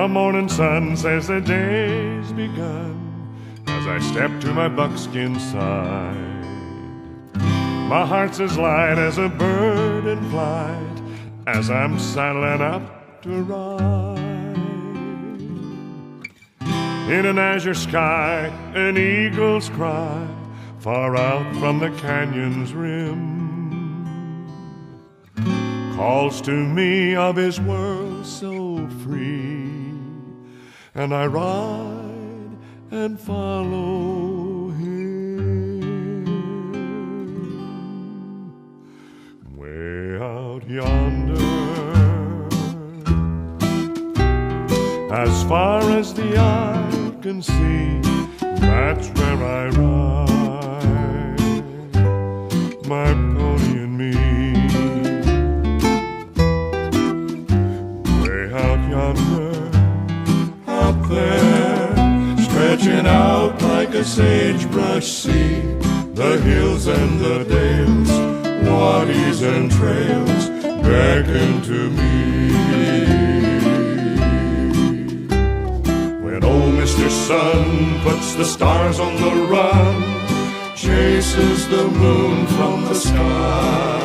The morning sun says the day's begun as I step to my buckskin side. My heart's as light as a bird in flight as I'm saddling up to ride. In an azure sky, an eagle's cry, far out from the canyon's rim, calls to me of his world so free, and I ride and follow him. Way out yonder, as far as the eye can see, that's where I ride, my pony and me. Way out yonder, out there, stretching out like a sagebrush sea, the hills and the dales, waddies and trails beckon to me. Old Mr. Sun puts the stars on the run, chases the moon from the sky,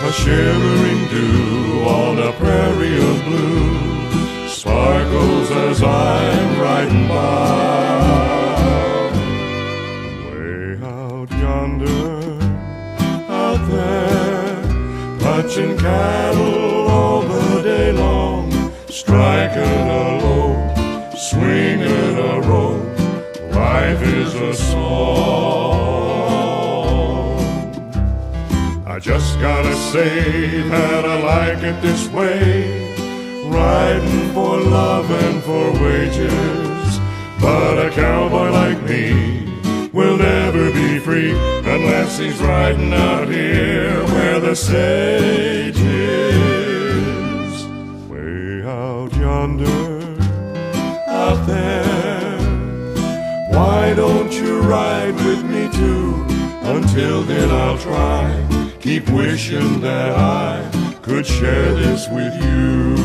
a shivering dew on a prairie of blue sparkles as I'm riding by. Way out yonder, out there, punching cattle all the day long, striking a low, swinging a rope, life is a song. I just gotta say that I like it this way, riding for love and for wages. But a cowboy like me will never be free unless he's riding out here where the sage is. Way out yonder, out there, why don't you ride with me too? Until then I'll try, keep wishing that I could share this with you.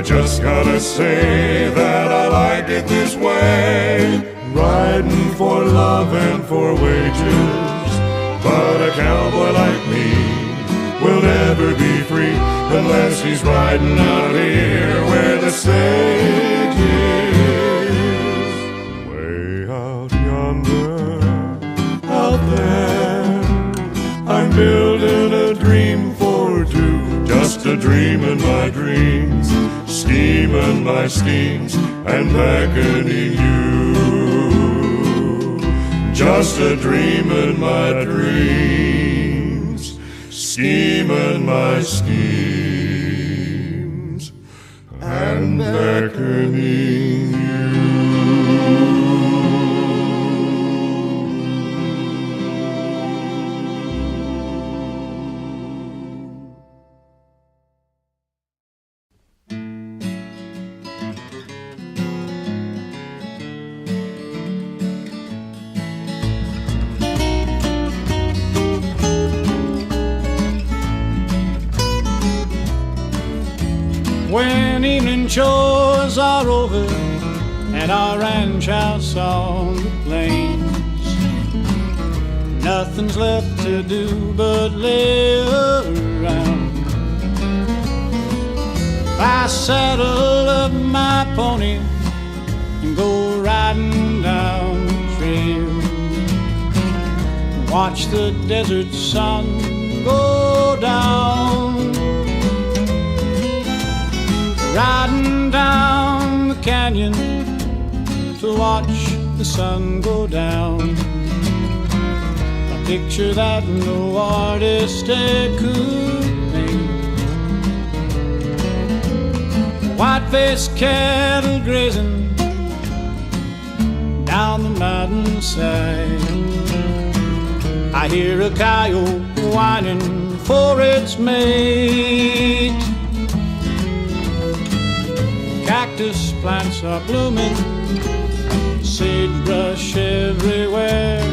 Just gotta say that I like it this way, riding for love and for wages. But a cowboy like me will never be free unless he's riding out here where the sage is. Way out yonder, out there, I'm building a dream for two, just a dream in my dreams, scheming my schemes and beckoning you. Just a dream in my dreams, scheming my schemes and beckoning you. When evening chores are over at our ranch house on the plains, nothing's left to do but lay around. I saddle up my pony and go riding down the trail, watch the desert sun go down. Riding down the canyon to watch the sun go down. picture that no artist could paint. White-faced cattle grazing down the mountainside. I hear a coyote whining for its mate. Cactus plants are blooming, sagebrush everywhere.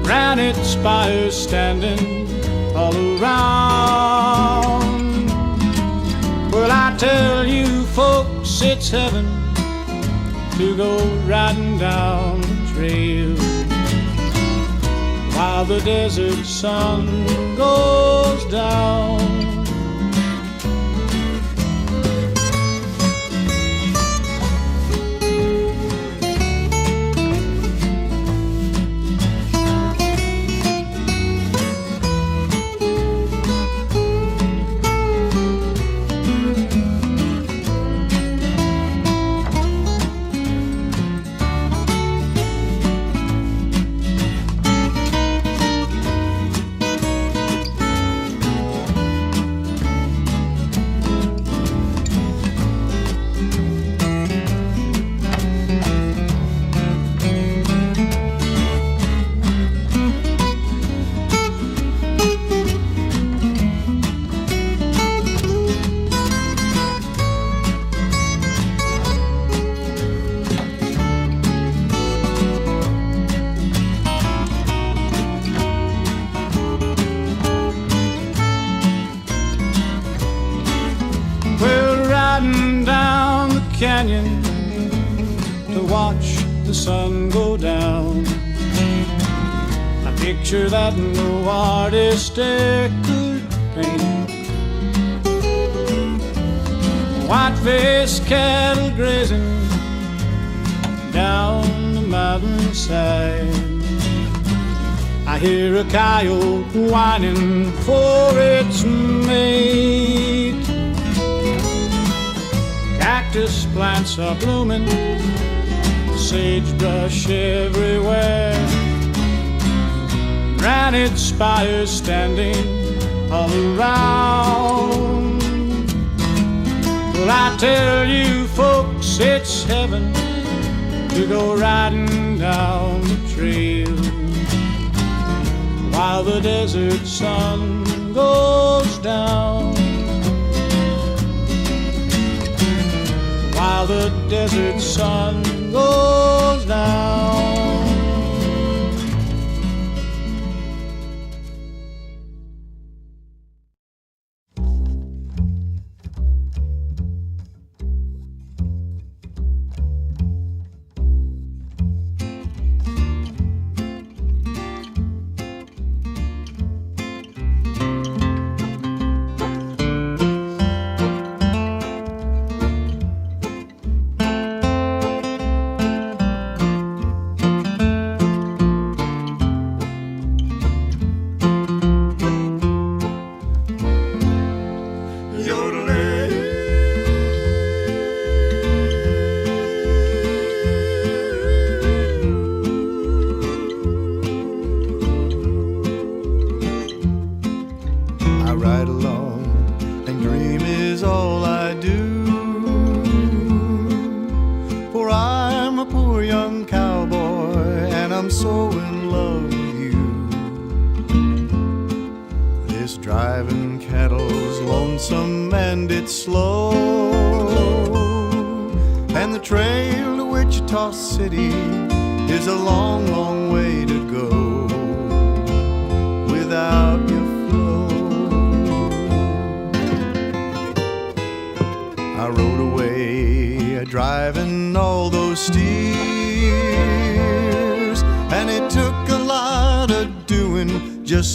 Granite spires standing all around. Well, I tell you folks, it's heaven to go riding down the trail while the desert sun goes down. Canyon to watch the sun go down. A picture that no artist could paint. White-faced cattle grazing down the mountainside. I hear a coyote whining for its mate. Cactus plants are blooming, sagebrush everywhere. Granite spires standing all around. Well, I tell you folks, it's heaven to go riding down the trail while the desert sun goes down. While the desert sun goes down.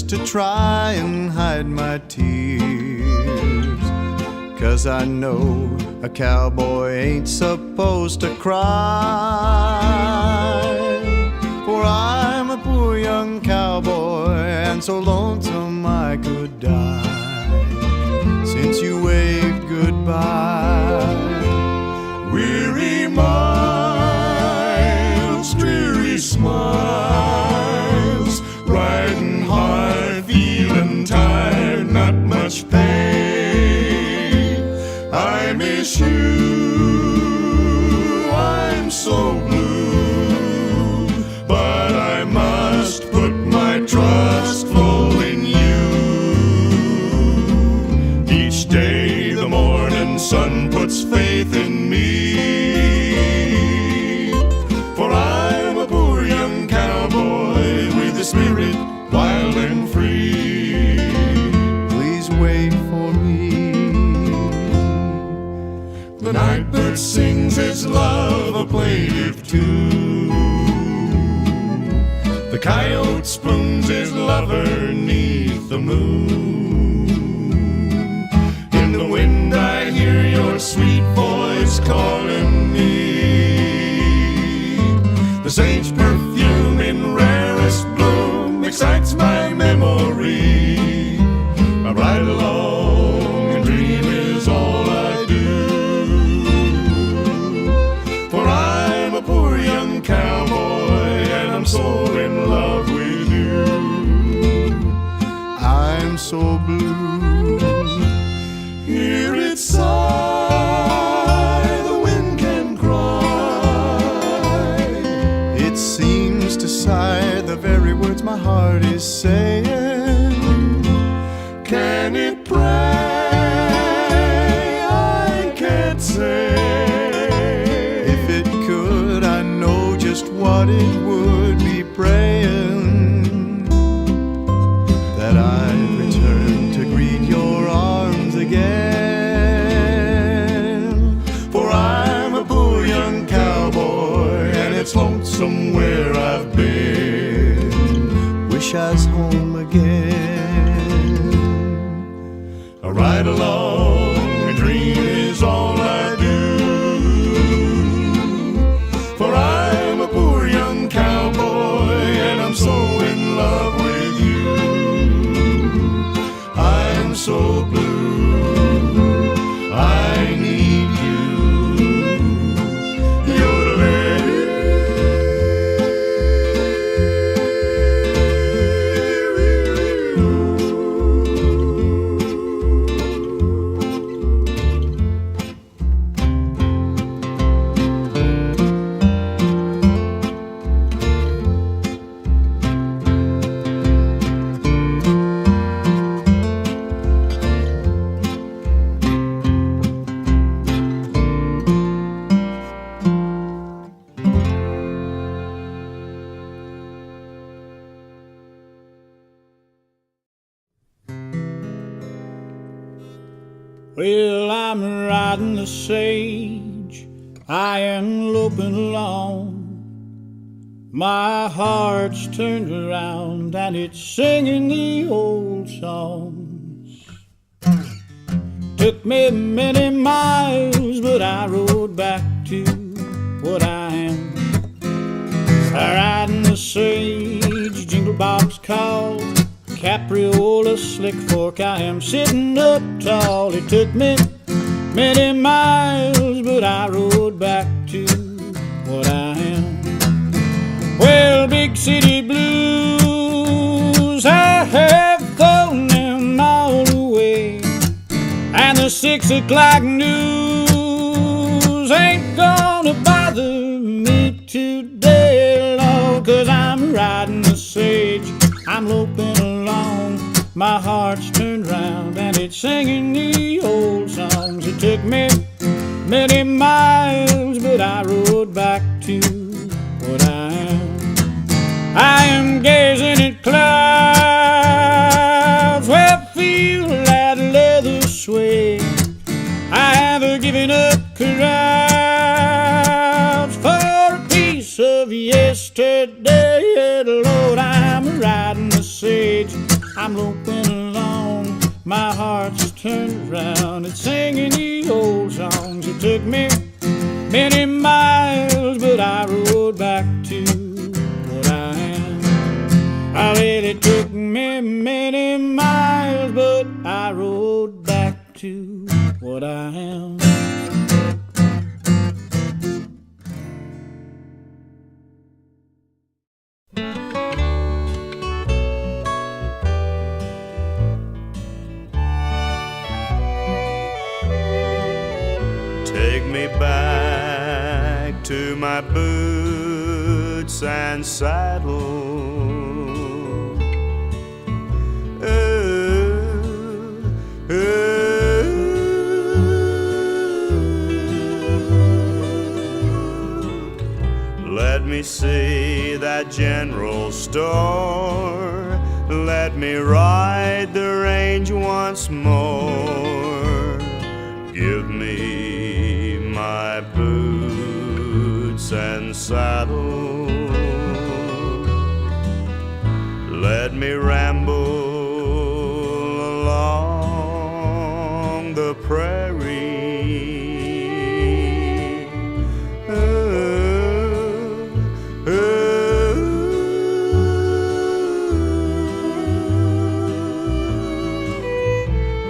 To try and hide my tears, 'cause I know a cowboy ain't supposed to cry. For I'm a poor young cowboy, and so lonesome I could die since you waved goodbye. Weary miles, dreary smiles, sings his love a plaintive tune. The coyote spoons his lover 'neath the moon. In the wind I hear your sweet voice calling me. The sage perfume in rarest bloom excites my memory. I ride along and dream is all I do. For I'm a poor young cowboy and I'm so in love with you. I'm so blue. Hear it sigh, the wind can cry. It seems to sigh the very words my heart is saying. Can it pray? I can't say. If it could, I know just what it would be praying. That I'd return to greet your arms again. For I'm a poor young cowboy and it's lonesome where I've been. Wish I was home again. I ride along and dream is all I do. For I'm a poor young cowboy and I'm so in love with you. I'm so blue, I need you. Well, I'm riding the sage, I am loping along. My heart's turned around and it's singing the old songs. Took me many miles, but I rode back to what I am. Riding the sage, jingle box call, capriola, slick fork, I am sitting up tall. It took me many miles, but I rode back to what I am. Well, big city blues, I have thrown them all away, and the 6 o'clock news ain't gonna bother me today, Lord, 'cause I'm riding the sage, I'm loping along. My heart's turned round and it's singing the old songs. It took me many miles, but I rode back to what I am. I am gazing at clouds where feel that leather sway. I have given up crowds for a piece of yesterday. Lord, I'm riding the sage, I'm loping along. My heart's turned around, it's singing the old songs. It took me many miles, but I rode back to what I am. Well, it took me many miles, but I rode back to what I am. Take me back to my boots and saddle. Let me see that general store. Let me ride the range once more. Give me my saddle. Let me ramble along the prairie.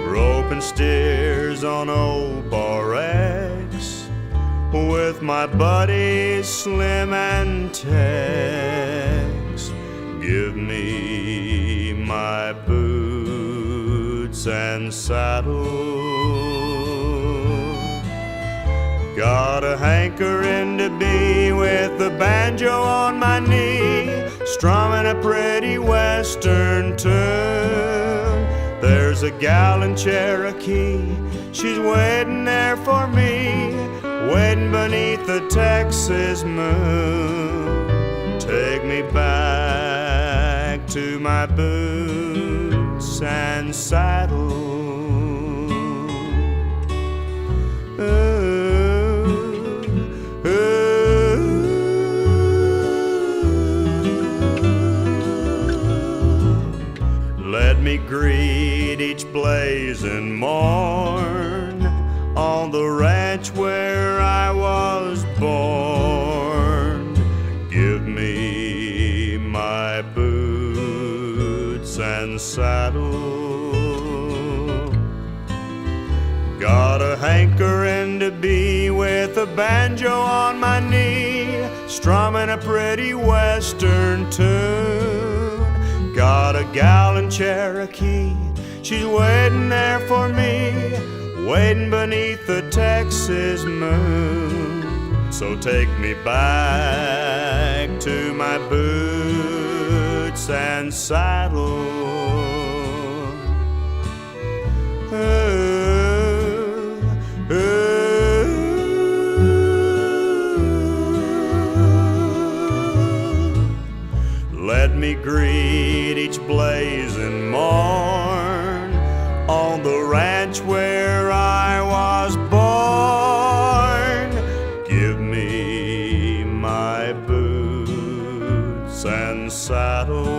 Roping steers on old Bar X with my buddies Slim and Tex. Give me my boots and saddle. Got a hankering to be with the banjo on my knee, strumming a pretty western tune. There's a gal in Cherokee, she's waiting there for me, waiting beneath the Texas moon. Take me back to my boots and saddle. Let me greet each blazing morn on the ranch where I was born. Give me my boots and saddle. Got a hankering to be with a banjo on my knee, strumming a pretty western tune. Got a gal in Cherokee, she's waiting there for me, waiting beneath the Texas moon. So take me back to my boots and saddle. Let me greet each blazing morn on the ranch where I was born. Give me my boots and saddle.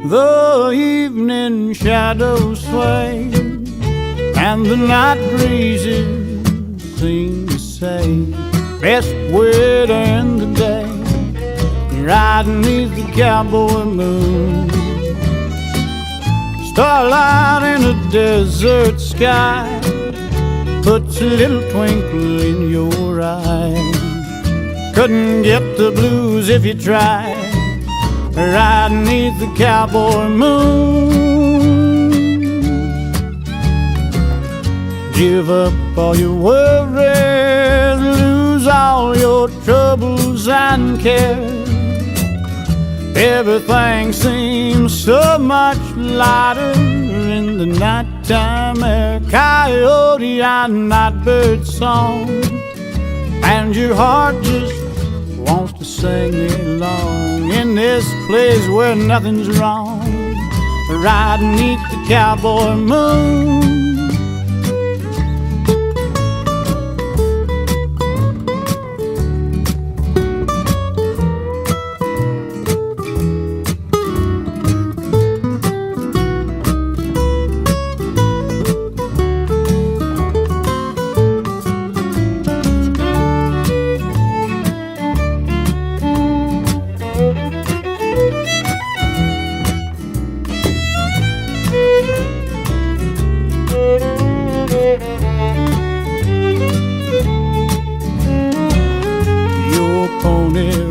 The evening shadows sway, and the night breezes seem to say, best way to end the day, riding neath the cowboy moon. Starlight in a desert sky puts a little twinkle in your eye. Couldn't get the blues if you tried, riding neath the cowboy moon. Give up all your worries, lose all your troubles and cares. Everything seems so much lighter in the nighttime air. Coyote and nightbird song, and your heart just wants to sing along in this place where nothing's wrong, riding neath the cowboy moon.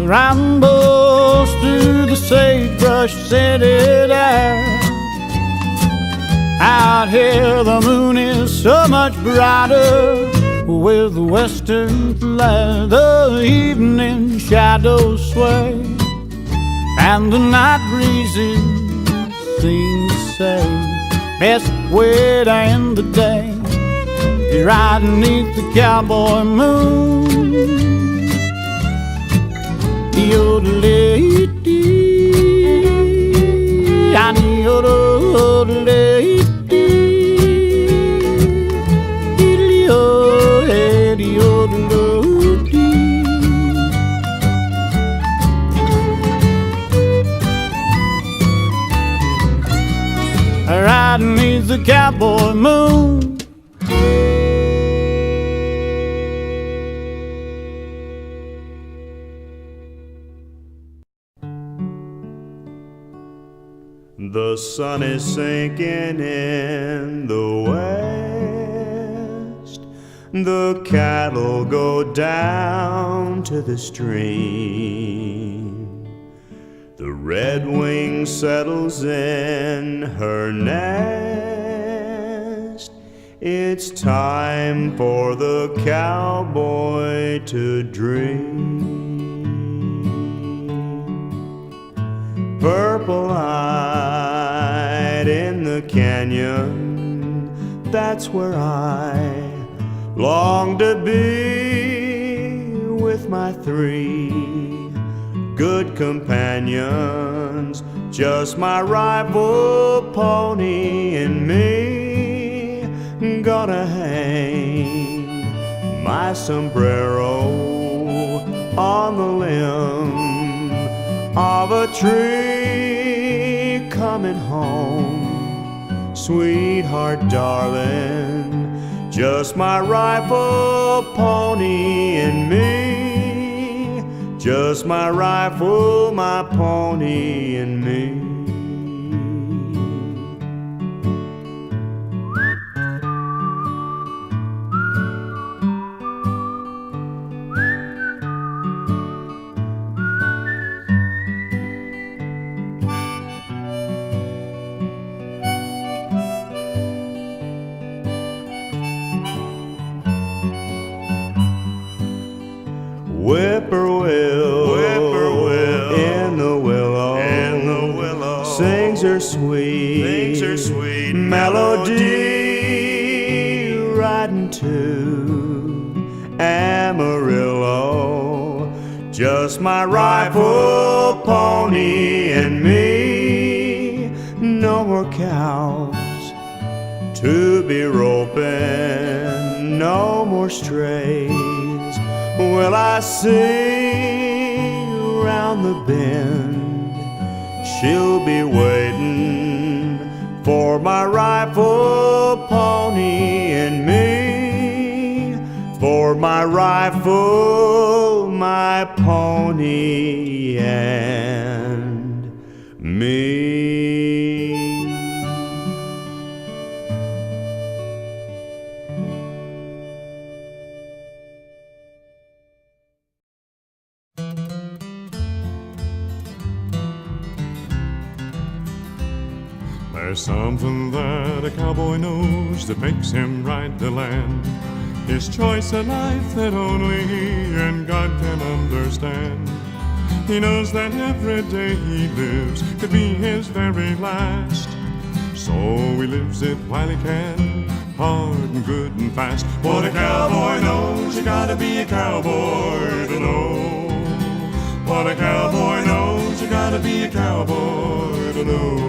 Rambles through the sagebrush-scented air. Out here the moon is so much brighter with the western flare. The evening shadows sway, and the night breezes seem to say, best way to end the day is riding beneath the cowboy moon. Yodelay-dee, yodelay-dee, yodelay-dee. Riding beneath the cowboy moon. The sun is sinking in the west. The cattle go down to the stream. The redwing settles in her nest. It's time for the cowboy to dream. Purple-eyed in the canyon, that's where I long to be, with my 3 good companions, just my rival pony and me. Gonna hang my sombrero on the limb of a tree, coming home, sweetheart darling, just my rifle, pony, and me, just my rifle, my pony, and me. Whippoorwill, whippoorwill, in the willow, sings her sweet, melody, riding to Amarillo, just my rifle, pony, and me. No more cows to be roping, no more strays will I see round the bend. She'll be waiting for my rifle, pony, and me, for my rifle, my pony, and me. There's something that a cowboy knows that makes him ride the land. His choice of life that only he and God can understand. He knows that every day he lives could be his very last. So he lives it while he can, hard and good and fast. What a cowboy knows, you gotta be a cowboy to know. What a cowboy knows, you gotta be a cowboy to know.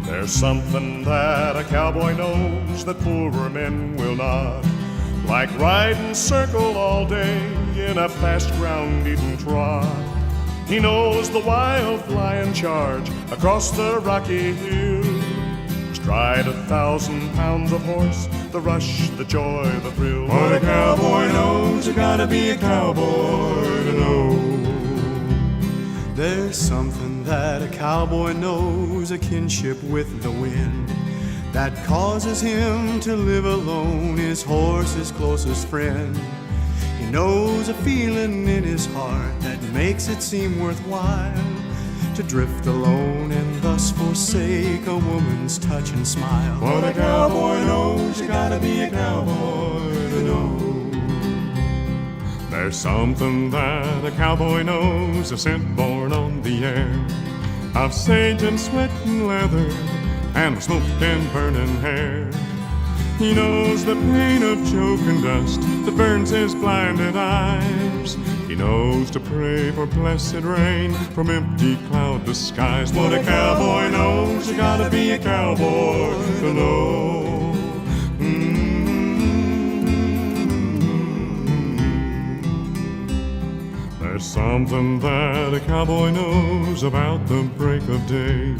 There's something that a cowboy knows that poorer men will not, like riding circle all day in a fast ground-eating trot. He knows the wild lion charge across the rocky hill, stride 1,000 pounds of horse, the rush, the joy, the thrill. What a cowboy knows, you gotta be a cowboy to know. There's something that a cowboy knows, a kinship with the wind, that causes him to live alone, his horse his closest friend. He knows a feeling in his heart that makes it seem worthwhile to drift alone and thus forsake a woman's touch and smile. What a cowboy knows, you gotta be a cowboy to know. There's something that a cowboy knows, a scent born on the air, of sage and sweat and leather and the smoke and burning hair. He knows the pain of choking dust that burns his blinded eyes. He knows to pray for blessed rain from empty cloudless skies. What a cowboy knows, you gotta be a cowboy to know. There's something that a cowboy knows about the break of day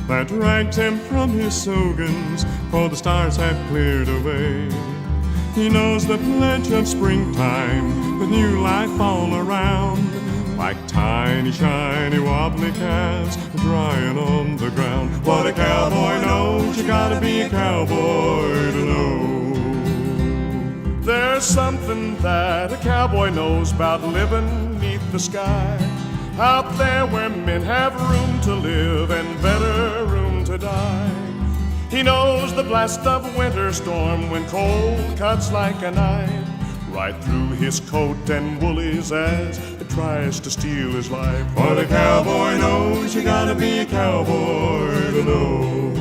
that drags him from his sogans, for the stars have cleared away. He knows the pledge of springtime with new life all around, like tiny, shiny, wobbly calves drying on the ground. What a cowboy knows, you gotta be a cowboy to know. There's something that a cowboy knows about living neath the sky, out there where men have room to live and better room to die. He knows the blast of winter storm when cold cuts like a knife right through his coat and woolies as it tries to steal his life. What a cowboy knows, you gotta be a cowboy to know.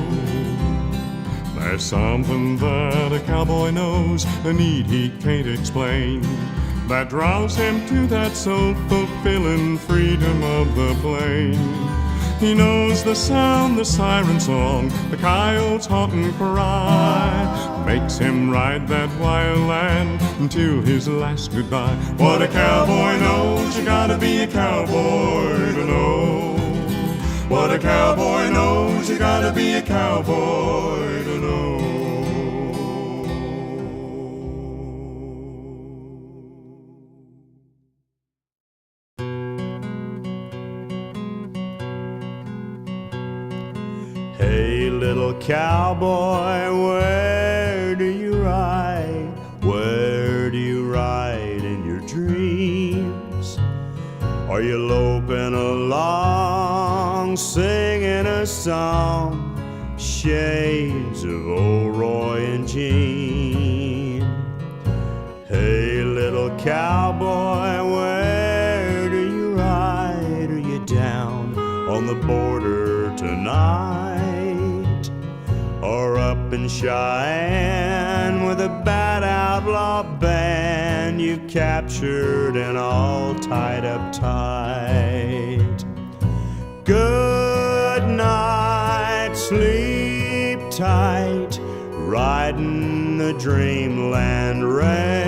There's something that a cowboy knows, a need he can't explain, that draws him to that soul-fulfilling freedom of the plain. He knows the sound, the siren song, the coyote's haunting cry, makes him ride that wild land until his last goodbye. What a cowboy knows, you gotta be a cowboy to know. What a cowboy knows, you gotta be a cowboy to know. Hey, little cowboy, where do you ride? Where do you ride in your dreams? Are you loping along, singing a song, shades of old Roy and Jean? Hey, little cowboy, where do you ride? Are you down on the border tonight? Or up in Cheyenne with a bad outlaw band you captured and all tied up tight? Good night, sleep tight, riding the dreamland range.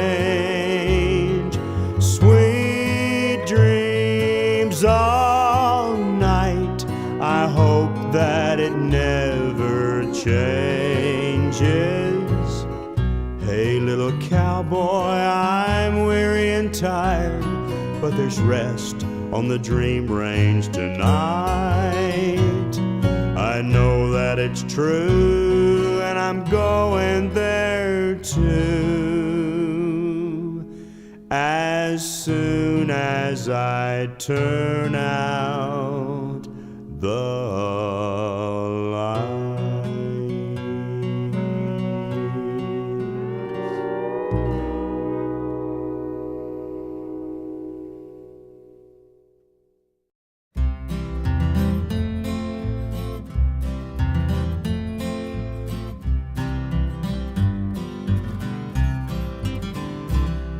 Sweet dreams all night, I hope that it never changes. Hey, little cowboy, I'm weary and tired, but there's rest on the dream range tonight. I know that it's true, and I'm going there too, as soon as I turn out the light.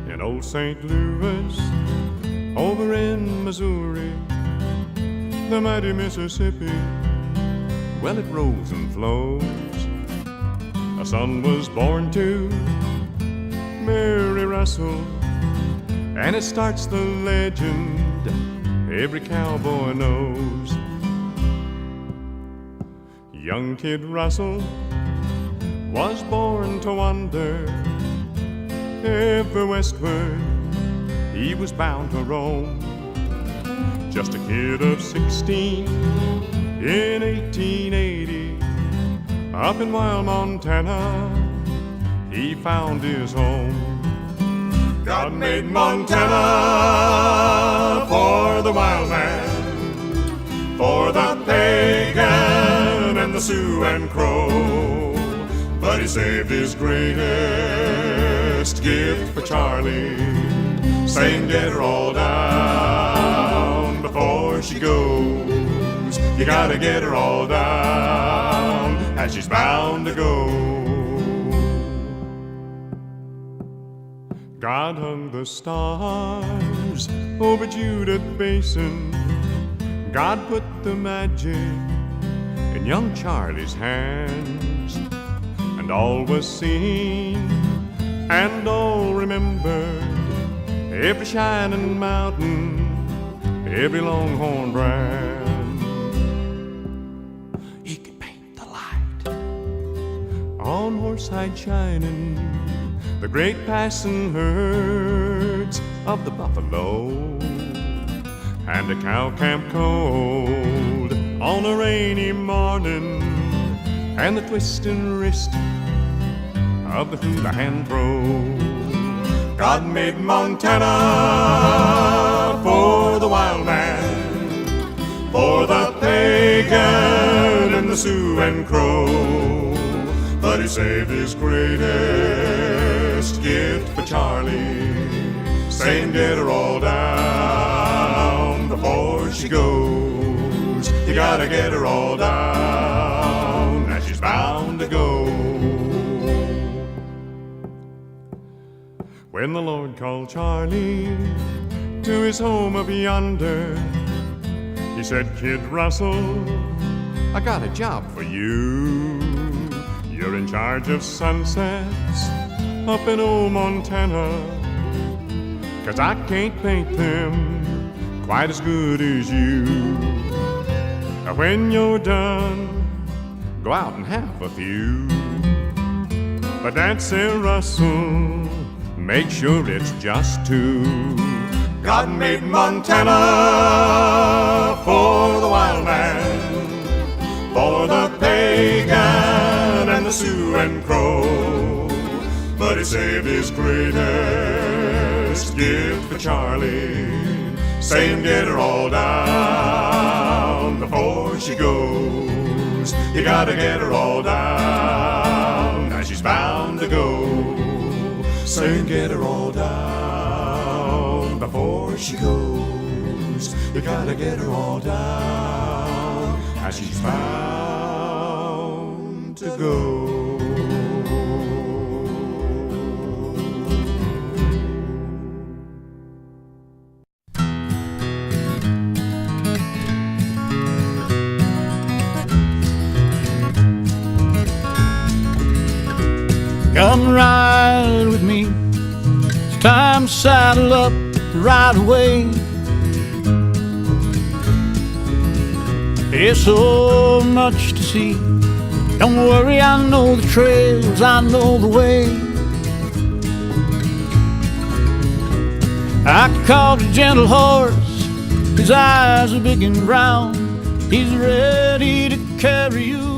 In old St. Louis, over in Missouri, the mighty Mississippi, well, it rolls and flows. A son was born to Mary Russell, and it starts the legend every cowboy knows. Young Kid Russell was born to wander ever westward. He was bound to roam. Just a kid of 16 in 1880, up in wild Montana, he found his home. God made Montana for the wild man, for the pagan and the Sioux and Crow, but he saved his greatest gift for Charlie, saying get her all down before she goes. You gotta get her all down as she's bound to go. God hung the stars over Judith Basin. God put the magic in young Charlie's hands, and all was seen and all remembered, every shining mountain, every longhorn brand. He could paint the light on Horsehide shining, the great passing herds of the buffalo, and a cow camp cold on a rainy morning, and the twisting wrist of the hula hand throw. God made Montana for the wild man, for the pagan and the Sioux and Crow, but he saved his greatest gift for Charlie, saying get her all down before she goes. You gotta get her all down as she's bound to go. When the Lord called Charlie to his home up yonder, he said, Kid Russell, I got a job for you. You're in charge of sunsets up in old Montana, 'cause I can't paint them quite as good as you. Now when you're done, go out and have a few. But Nancy Russell, make sure it's just two. God made Montana for the wild man, for the pagan and the Sioux and Crow, but he saved his greatest gift for Charlie, saying get her all down before she goes. You gotta get her all down as she's bound to go. Saying get her all down before she goes. You gotta get her all down as she's bound to go. Come ride with me, it's time to saddle up right away. There's so much to see, don't worry, I know the trails, I know the way. I could call the gentle horse, his eyes are big and round, he's ready to carry you